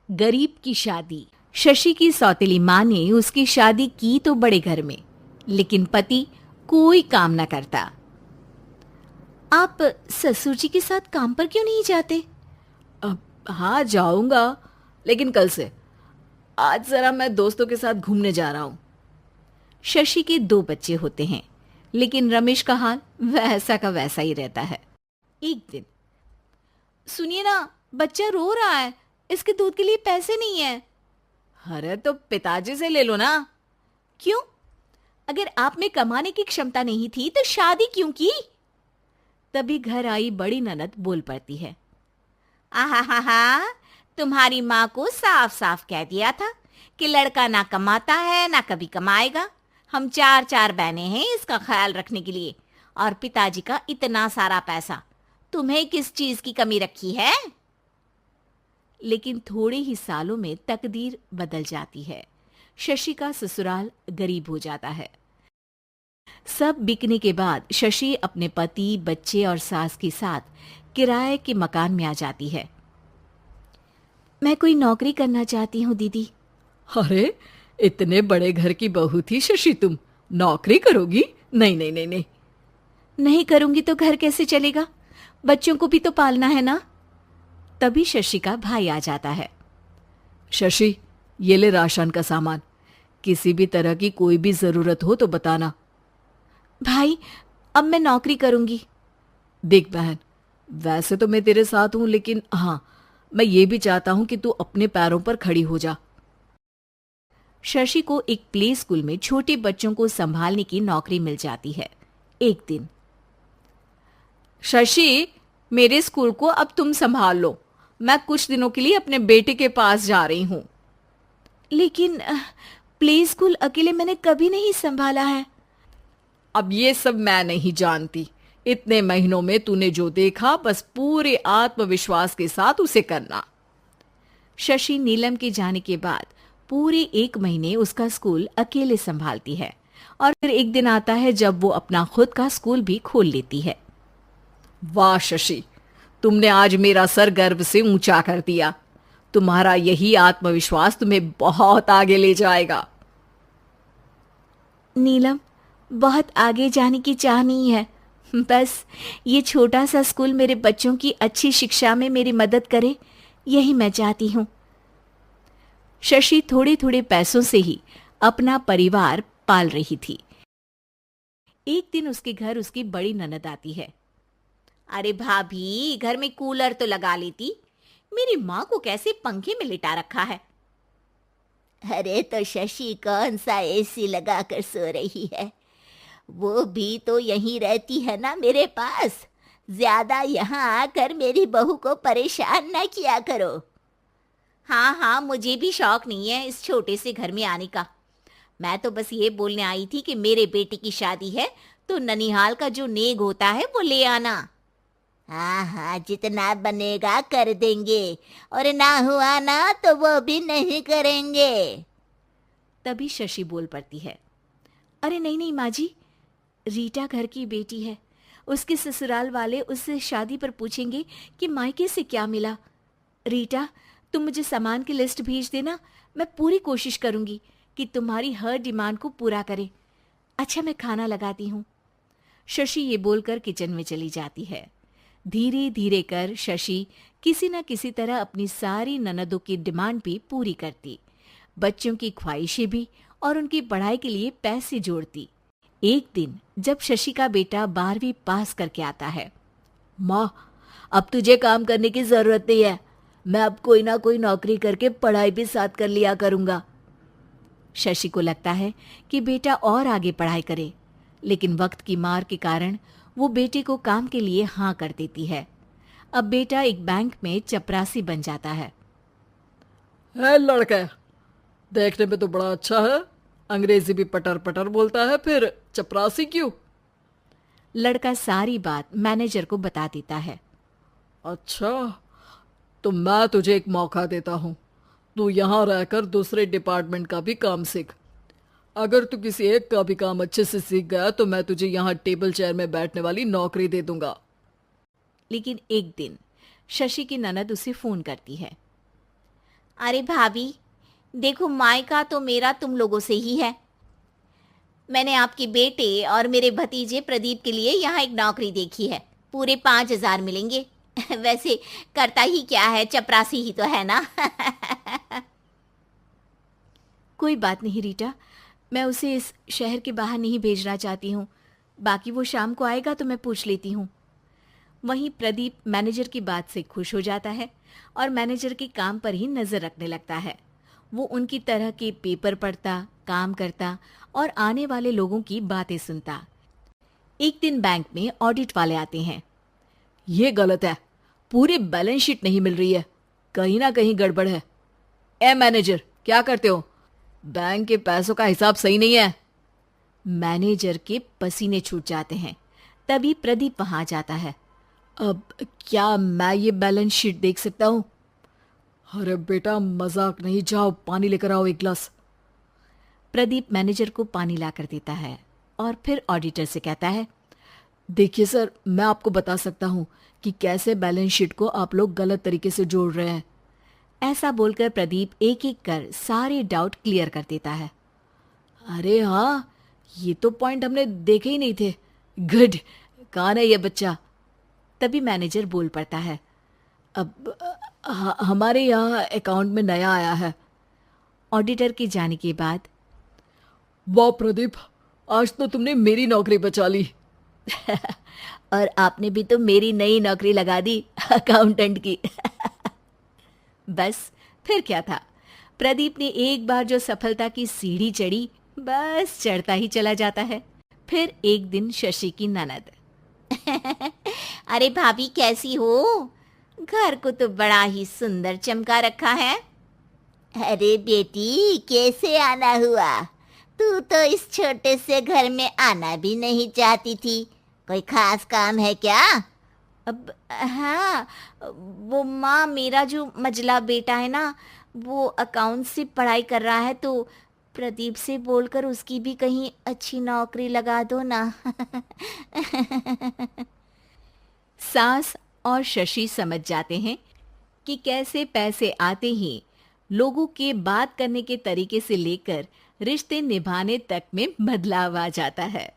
गरीब की शादी। शशि की सौतेली माँ ने उसकी शादी की तो बड़े घर में, लेकिन पति कोई काम न करता। आप ससुर जी के साथ काम पर क्यों नहीं जाते? हाँ जाऊंगा, लेकिन कल से। आज जरा मैं दोस्तों के साथ घूमने जा रहा हूँ। शशि के 2 बच्चे होते हैं, लेकिन रमेश का हाल वैसा का वैसा ही रहता है। एक दिन, सुनिए ना, बच्चा रो रहा है, इसके दूध के लिए पैसे नहीं है। अरे तो पिताजी से ले लो ना। क्यों? अगर आप में कमाने की क्षमता नहीं थी तो शादी क्यों की? तभी घर आई बड़ी ननद बोल पड़ती है। आहा हा हा, तुम्हारी माँ को साफ साफ कह दिया था कि लड़का ना कमाता है ना कभी कमाएगा। हम 4 बहनें हैं इसका ख्याल रखने के लिए, और पिताजी का इतना सारा पैसा, तुम्हें किस चीज की कमी रखी है? लेकिन थोड़े ही सालों में तकदीर बदल जाती है। शशि का ससुराल गरीब हो जाता है। सब बिकने के बाद शशि अपने पति, बच्चे और सास के साथ किराए के मकान में आ जाती है। मैं कोई नौकरी करना चाहती हूँ दीदी। अरे इतने बड़े घर की बहू थी शशि, तुम नौकरी करोगी? नहीं नहीं नहीं नहीं। नहीं करूंगी तो घर कैसे चलेगा? बच्चों को भी तो पालना है ना। तभी शशि का भाई आ जाता है। शशि, ये ले राशन का सामान, किसी भी तरह की कोई भी जरूरत हो तो बताना। भाई, अब मैं नौकरी करूंगी। देख बहन, वैसे तो मैं तेरे साथ हूं, लेकिन हाँ, मैं ये भी चाहता हूं कि तू अपने पैरों पर खड़ी हो जा। शशि को एक प्ले स्कूल में छोटे बच्चों को संभालने की नौकरी मिल जाती है। एक दिन, शशि, मेरे स्कूल को अब तुम संभाल लो। मैं कुछ दिनों के लिए अपने बेटे के पास जा रही हूं। लेकिन प्ले स्कूल अकेले मैंने कभी नहीं संभाला है। अब ये सब मैं नहीं जानती। इतने महीनों में तूने जो देखा, बस पूरे आत्मविश्वास के साथ उसे करना। शशि नीलम के जाने के बाद पूरे 1 महीने उसका स्कूल अकेले संभालती है, और फिर एक दिन आता है जब वो अपना खुद का स्कूल भी खोल लेती है। वाह शशि, तुमने आज मेरा सर गर्व से ऊंचा कर दिया। तुम्हारा यही आत्मविश्वास तुम्हें बहुत आगे ले जाएगा। नीलम, बहुत आगे जाने की चाह नहीं है, बस ये छोटा सा स्कूल मेरे बच्चों की अच्छी शिक्षा में मेरी मदद करे, यही मैं चाहती हूँ। शशि थोड़े थोड़े पैसों से ही अपना परिवार पाल रही थी। एक दिन उसके घर उसकी बड़ी ननद आती है। अरे भाभी, घर में कूलर तो लगा लेती, मेरी माँ को कैसे पंखे में लिटा रखा है? अरे तो शशि कौन सा एसी लगा कर सो रही है? वो भी तो यहीं रहती है ना मेरे पास। ज्यादा यहाँ आकर मेरी बहू को परेशान ना किया करो। हाँ हाँ, मुझे भी शौक नहीं है इस छोटे से घर में आने का। मैं तो बस ये बोलने आई थी कि मेरे बेटे की शादी है तो ननिहाल का जो नेग होता है वो ले आना। हाँ हाँ, जितना बनेगा कर देंगे, और ना हुआ ना तो वो भी नहीं करेंगे। तभी शशि बोल पड़ती है। अरे नहीं नहीं माँ जी, रीटा घर की बेटी है, उसके ससुराल वाले उससे शादी पर पूछेंगे कि मायके से क्या मिला। रीटा, तुम मुझे सामान की लिस्ट भेज देना, मैं पूरी कोशिश करूंगी कि तुम्हारी हर डिमांड को पूरा करे। अच्छा, मैं खाना लगाती हूँ। शशि ये बोलकर किचन में चली जाती है। धीरे धीरे कर शशि किसी न किसी तरह अपनी सारी ननदों की डिमांड भी पूरी करती, बच्चों की ख्वाहिशें भी, और उनकी पढ़ाई के लिए पैसे जोड़ती। एक दिन जब शशि का बेटा 12वीं पास करके आता है। माँ, अब तुझे काम करने की जरूरत नहीं है, मैं अब कोई ना कोई नौकरी करके पढ़ाई भी साथ कर लिया करूंगा। शशि को लगता है कि बेटा और आगे पढ़ाई करे, लेकिन वक्त की मार के कारण वो बेटे को काम के लिए हाँ कर देती है। अब बेटा एक बैंक में चपरासी बन जाता है। लड़का देखने में तो बड़ा अच्छा है, अंग्रेजी भी पटर पटर बोलता है, फिर चपरासी क्यों? लड़का सारी बात मैनेजर को बता देता है। अच्छा, तो मैं तुझे एक मौका देता हूँ, तू यहाँ रहकर दूसरे डिपार्टमेंट का भी काम सीख। अगर तू किसी एक का भी काम अच्छे से सीख गया तो मैं तुझे यहाँ टेबल चेयर में बैठने वाली नौकरी दे दूंगा। लेकिन एक दिन शशि की ननद उसे फोन करती है। अरे भाभी, देखो मायका तो मेरा तुम लोगों से ही है। मैंने आपके बेटे और मेरे भतीजे प्रदीप के लिए यहाँ एक नौकरी देखी है, पूरे 5,000 मिलेंगे। वैसे करता ही क्या है, चपरासी ही तो है ना। कोई बात नहीं रीटा, मैं उसे इस शहर के बाहर नहीं भेजना चाहती हूँ। बाकी वो शाम को आएगा तो मैं पूछ लेती हूँ। वहीं प्रदीप मैनेजर की बात से खुश हो जाता है और मैनेजर के काम पर ही नजर रखने लगता है। वो उनकी तरह के पेपर पढ़ता, काम करता और आने वाले लोगों की बातें सुनता। एक दिन बैंक में ऑडिट वाले आते हैं। ये गलत है, पूरी बैलेंस शीट नहीं मिल रही है, कहीं ना कहीं गड़बड़ है। ए मैनेजर, क्या करते हो? बैंक के पैसों का हिसाब सही नहीं है। मैनेजर के पसीने छूट जाते हैं। तभी प्रदीप वहां जाता है। अब क्या मैं ये बैलेंस शीट देख सकता हूँ? अरे बेटा मजाक नहीं, जाओ पानी लेकर आओ एक गिलास। प्रदीप मैनेजर को पानी लाकर देता है और फिर ऑडिटर से कहता है, देखिए सर, मैं आपको बता सकता हूँ कि कैसे बैलेंस शीट को आप लोग गलत तरीके से जोड़ रहे हैं। ऐसा बोलकर प्रदीप एक एक कर सारे डाउट क्लियर कर देता है। अरे हाँ, ये तो पॉइंट हमने देखे ही नहीं थे। गुड, कौन है ये बच्चा? तभी मैनेजर बोल पड़ता है, अब हमारे यहाँ अकाउंट में नया आया है। ऑडिटर के जाने के बाद, वाह प्रदीप, आज तो तुमने मेरी नौकरी बचा ली। और आपने भी तो मेरी नई नौकरी लगा दी, अकाउंटेंट की। बस फिर क्या था, प्रदीप ने एक बार जो सफलता की सीढ़ी चढ़ी, बस चढ़ता ही चला जाता है। फिर एक दिन शशि की ननद, अरे भाभी कैसी हो? घर को तो बड़ा ही सुंदर चमका रखा है। अरे बेटी, कैसे आना हुआ? तू तो इस छोटे से घर में आना भी नहीं चाहती थी। कोई खास काम है क्या? अब हाँ, वो माँ, मेरा जो मजला बेटा है ना, वो अकाउंट से पढ़ाई कर रहा है, तो प्रदीप से बोलकर उसकी भी कहीं अच्छी नौकरी लगा दो ना। सास और शशि समझ जाते हैं कि कैसे पैसे आते ही लोगों के बात करने के तरीके से लेकर रिश्ते निभाने तक में बदलाव आ जाता है।